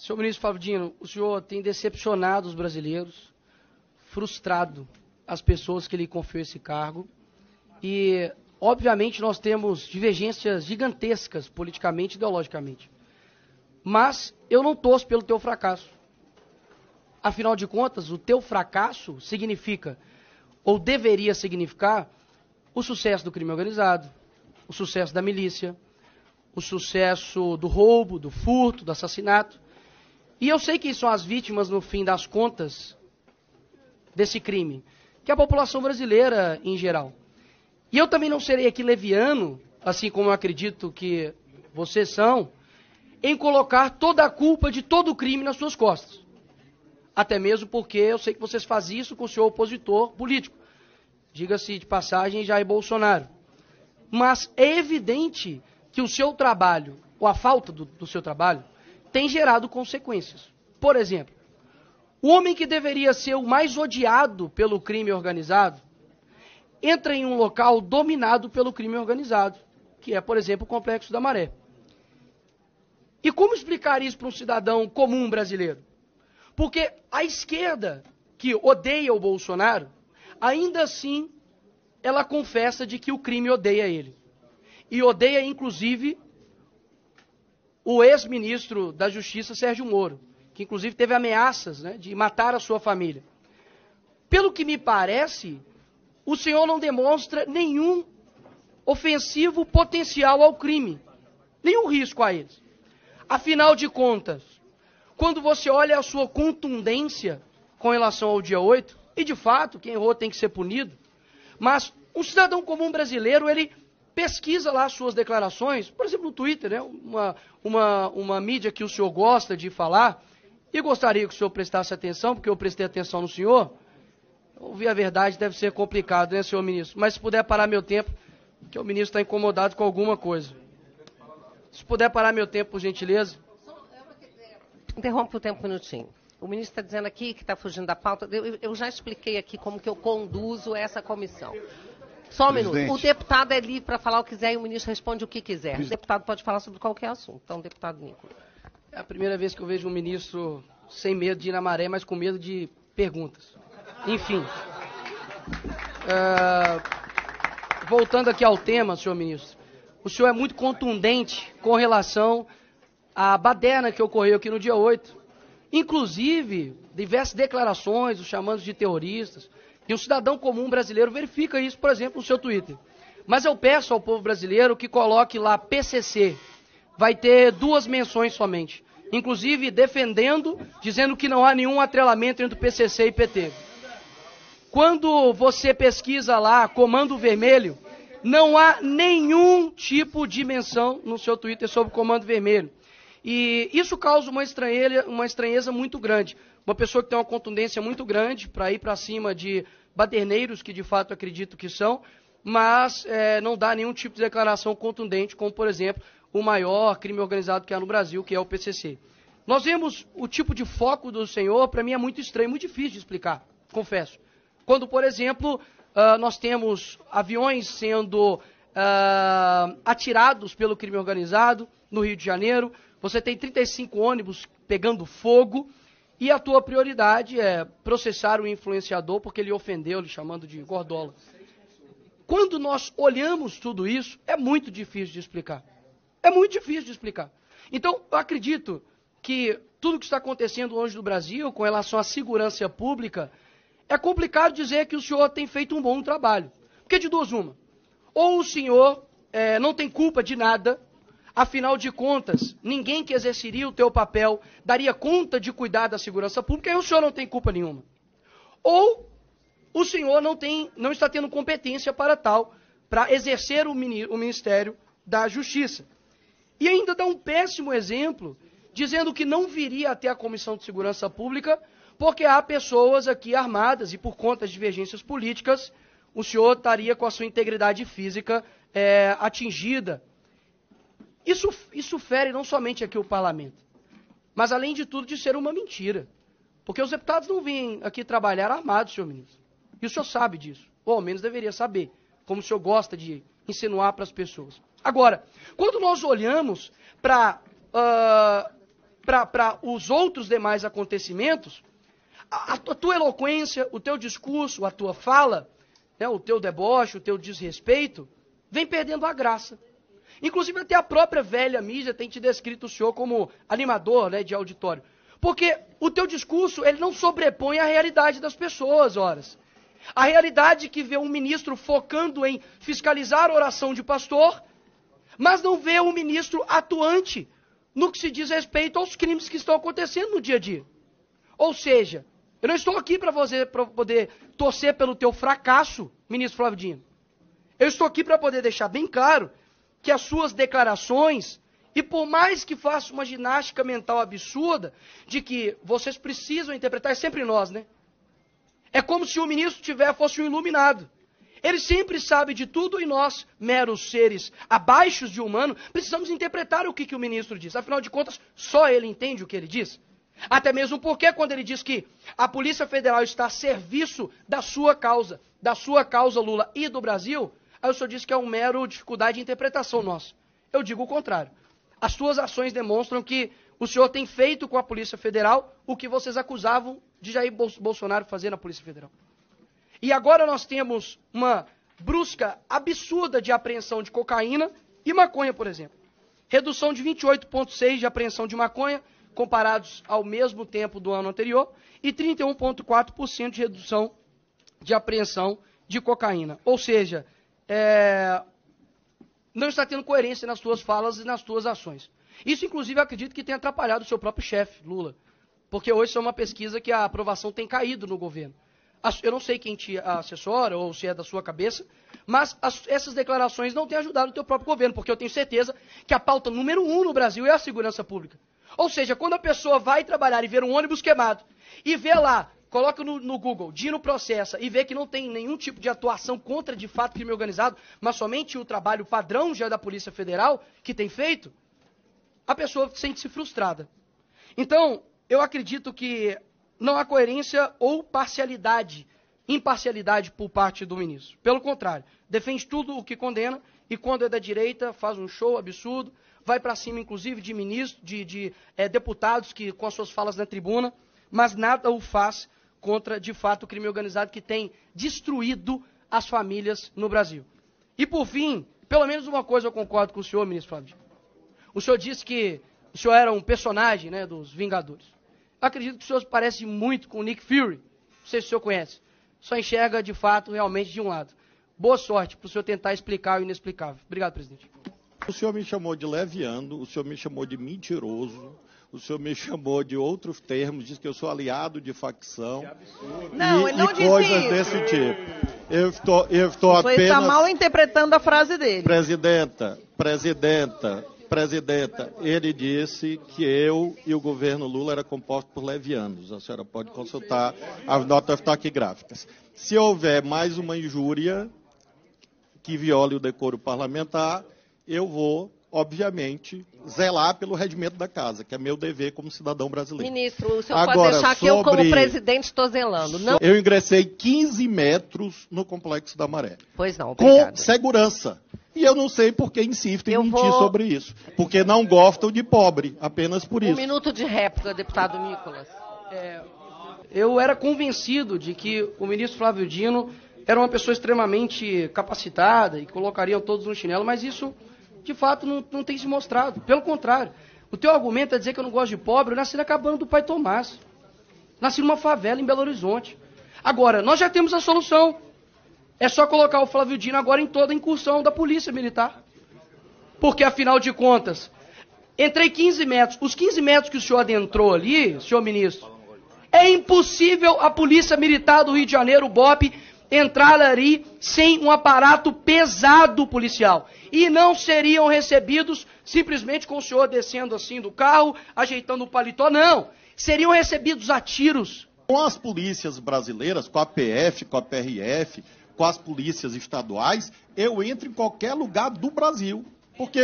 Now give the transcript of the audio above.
Senhor ministro Flávio Dino, o senhor tem decepcionado os brasileiros, frustrado as pessoas que lhe confiou esse cargo e, obviamente, nós temos divergências gigantescas politicamente e ideologicamente. Mas eu não torço pelo teu fracasso. Afinal de contas, o teu fracasso significa, ou deveria significar, o sucesso do crime organizado, o sucesso da milícia, o sucesso do roubo, do furto, do assassinato. E eu sei que são as vítimas, no fim das contas, desse crime, que é a população brasileira em geral. E eu também não serei aqui leviano, assim como eu acredito que vocês são, em colocar toda a culpa de todo o crime nas suas costas. Até mesmo porque eu sei que vocês fazem isso com o seu opositor político. Diga-se de passagem, Jair Bolsonaro. Mas é evidente que o seu trabalho, ou a falta do seu trabalho, tem gerado consequências. Por exemplo, o homem que deveria ser o mais odiado pelo crime organizado, entra em um local dominado pelo crime organizado, que é, por exemplo, o Complexo da Maré. E como explicar isso para um cidadão comum brasileiro? Porque a esquerda, que odeia o Bolsonaro, ainda assim, ela confessa de que o crime odeia ele. E odeia, inclusive, o ex-ministro da Justiça, Sérgio Moro, que inclusive teve ameaças, né, de matar a sua família. Pelo que me parece, o senhor não demonstra nenhum ofensivo potencial ao crime, nenhum risco a eles. Afinal de contas, quando você olha a sua contundência com relação ao dia 8, e de fato, quem errou tem que ser punido, mas um cidadão comum brasileiro, ele pesquisa lá as suas declarações, por exemplo, no Twitter, né, uma mídia que o senhor gosta de falar, e gostaria que o senhor prestasse atenção, porque eu prestei atenção no senhor. Ouvir a verdade deve ser complicado, né, senhor ministro? Mas se puder parar meu tempo, que o ministro está incomodado com alguma coisa. Se puder parar meu tempo, por gentileza. Interrompe o tempo um minutinho. O ministro está dizendo aqui que está fugindo da pauta. Eu já expliquei aqui como que eu conduzo essa comissão. Só um minuto. O deputado é livre para falar o que quiser e o ministro responde o que quiser. O deputado pode falar sobre qualquer assunto. Então, deputado Nicolas. É a primeira vez que eu vejo um ministro sem medo de ir na maré, mas com medo de perguntas. Enfim. Voltando aqui ao tema, senhor ministro. O senhor é muito contundente com relação à baderna que ocorreu aqui no dia 8. Inclusive, diversas declarações, os chamando de terroristas. E um cidadão comum brasileiro verifica isso, por exemplo, no seu Twitter. Mas eu peço ao povo brasileiro que coloque lá PCC. Vai ter 2 menções somente. Inclusive defendendo, dizendo que não há nenhum atrelamento entre o PCC e PT. Quando você pesquisa lá Comando Vermelho, não há nenhum tipo de menção no seu Twitter sobre Comando Vermelho. E isso causa uma estranheza muito grande. Uma pessoa que tem uma contundência muito grande para ir para cima de baderneiros, que de fato acredito que são, mas não dá nenhum tipo de declaração contundente, como, por exemplo, o maior crime organizado que há no Brasil, que é o PCC. Nós vemos o tipo de foco do senhor, para mim é muito estranho, muito difícil de explicar, confesso. Quando, por exemplo, nós temos aviões sendo atirados pelo crime organizado no Rio de Janeiro, você tem 35 ônibus pegando fogo, e a tua prioridade é processar o influenciador porque ele ofendeu, lhe chamando de gordola. Quando nós olhamos tudo isso, é muito difícil de explicar. É muito difícil de explicar. Então, eu acredito que tudo que está acontecendo hoje no Brasil com relação à segurança pública, é complicado dizer que o senhor tem feito um bom trabalho. Porque de duas uma. Ou o senhor não tem culpa de nada, afinal de contas, ninguém que exerceria o teu papel daria conta de cuidar da segurança pública e o senhor não tem culpa nenhuma. Ou o senhor não está tendo competência para tal, para exercer o Ministério da Justiça. E ainda dá um péssimo exemplo, dizendo que não viria até a Comissão de Segurança Pública, porque há pessoas aqui armadas e por conta de divergências políticas, o senhor estaria com a sua integridade física atingida. Isso fere não somente aqui o parlamento, mas além de tudo de ser uma mentira. Porque os deputados não vêm aqui trabalhar armados, senhor ministro. E o senhor sabe disso, ou ao menos deveria saber, como o senhor gosta de insinuar para as pessoas. Agora, quando nós olhamos para para os outros demais acontecimentos, a tua eloquência, o teu discurso, a tua fala, né, o teu deboche, o teu desrespeito, vem perdendo a graça. Inclusive até a própria velha mídia tem te descrito o senhor como animador, né, de auditório. Porque o teu discurso, ele não sobrepõe a realidade das pessoas, horas. A realidade que vê um ministro focando em fiscalizar a oração de pastor, mas não vê um ministro atuante no que se diz respeito aos crimes que estão acontecendo no dia a dia. Ou seja, eu não estou aqui para poder torcer pelo teu fracasso, ministro Flávio Dino. Eu estou aqui para poder deixar bem claro que as suas declarações, e por mais que faça uma ginástica mental absurda, de que vocês precisam interpretar, é sempre nós, né? É como se o ministro fosse um iluminado. Ele sempre sabe de tudo e nós, meros seres abaixo de humano, precisamos interpretar o que o ministro diz. Afinal de contas, só ele entende o que ele diz. Até mesmo porque quando ele diz que a Polícia Federal está a serviço da sua causa Lula e do Brasil, aí o senhor diz que é uma mera dificuldade de interpretação nossa. Eu digo o contrário. As suas ações demonstram que o senhor tem feito com a Polícia Federal o que vocês acusavam de Jair Bolsonaro fazer na Polícia Federal. E agora nós temos uma brusca absurda de apreensão de cocaína e maconha, por exemplo. Redução de 28,6% de apreensão de maconha, comparados ao mesmo tempo do ano anterior, e 31,4% de redução de apreensão de cocaína. Ou seja, não está tendo coerência nas suas falas e nas suas ações. Isso, inclusive, eu acredito que tem atrapalhado o seu próprio chefe, Lula. Porque hoje isso é uma pesquisa que a aprovação tem caído no governo. Eu não sei quem te assessora ou se é da sua cabeça, mas essas declarações não têm ajudado o teu próprio governo, porque eu tenho certeza que a pauta número 1 no Brasil é a segurança pública. Ou seja, quando a pessoa vai trabalhar e vê um ônibus queimado, e vê lá, coloca no Google, Dino processa, e vê que não tem nenhum tipo de atuação contra, de fato, crime organizado, mas somente o trabalho padrão já da Polícia Federal, que tem feito, a pessoa sente-se frustrada. Então, eu acredito que não há coerência ou imparcialidade por parte do ministro. Pelo contrário, defende tudo o que condena e quando é da direita faz um show absurdo, vai para cima inclusive de ministros, de deputados que com as suas falas na tribuna, mas nada o faz contra, de fato, o crime organizado que tem destruído as famílias no Brasil. E por fim, pelo menos uma coisa eu concordo com o senhor, ministro Flávio. O senhor disse que o senhor era um personagem, né, dos Vingadores. Acredito que o senhor parece muito com o Nick Fury. Não sei se o senhor conhece. Só enxerga, de fato, realmente de um lado. Boa sorte para o senhor tentar explicar o inexplicável. Obrigado, presidente. O senhor me chamou de leviano, o senhor me chamou de mentiroso, o senhor me chamou de outros termos, diz que eu sou aliado de facção. Não, ele não disse coisas isso. desse tipo. Eu estou apenas... Você está mal interpretando a frase dele. Presidenta, ele disse que eu e o governo Lula era composto por levianos. A senhora pode consultar as notas taquigráficas. Se houver mais uma injúria que viole o decoro parlamentar, eu vou, obviamente, zelar pelo regimento da casa, que é meu dever como cidadão brasileiro. Ministro, o senhor pode deixar que eu, como presidente, estou zelando. Não... Eu ingressei 15 metros no Complexo da Maré. Pois não, obrigado. Com segurança. E eu não sei por que insistem em mentir sobre isso. Porque não gostam de pobre, apenas por isso. Um minuto de réplica, deputado Nicolas. Eu era convencido de que o ministro Flávio Dino era uma pessoa extremamente capacitada e colocariam todos no chinelo, mas isso, de fato, não tem se mostrado. Pelo contrário, o teu argumento é dizer que eu não gosto de pobre. Eu nasci na cabana do pai Tomás. Nasci numa favela em Belo Horizonte. Agora, nós já temos a solução. É só colocar o Flávio Dino agora em toda a incursão da Polícia Militar. Porque, afinal de contas, entrei 15 metros. Os 15 metros que o senhor adentrou ali, senhor ministro, é impossível a Polícia Militar do Rio de Janeiro, o BOP, entrar ali sem um aparato pesado policial. E não seriam recebidos simplesmente com o senhor descendo assim do carro, ajeitando o paletó. Não. Seriam recebidos a tiros. Com as polícias brasileiras, com a PF, com a PRF, com as polícias estaduais, eu entro em qualquer lugar do Brasil. Porque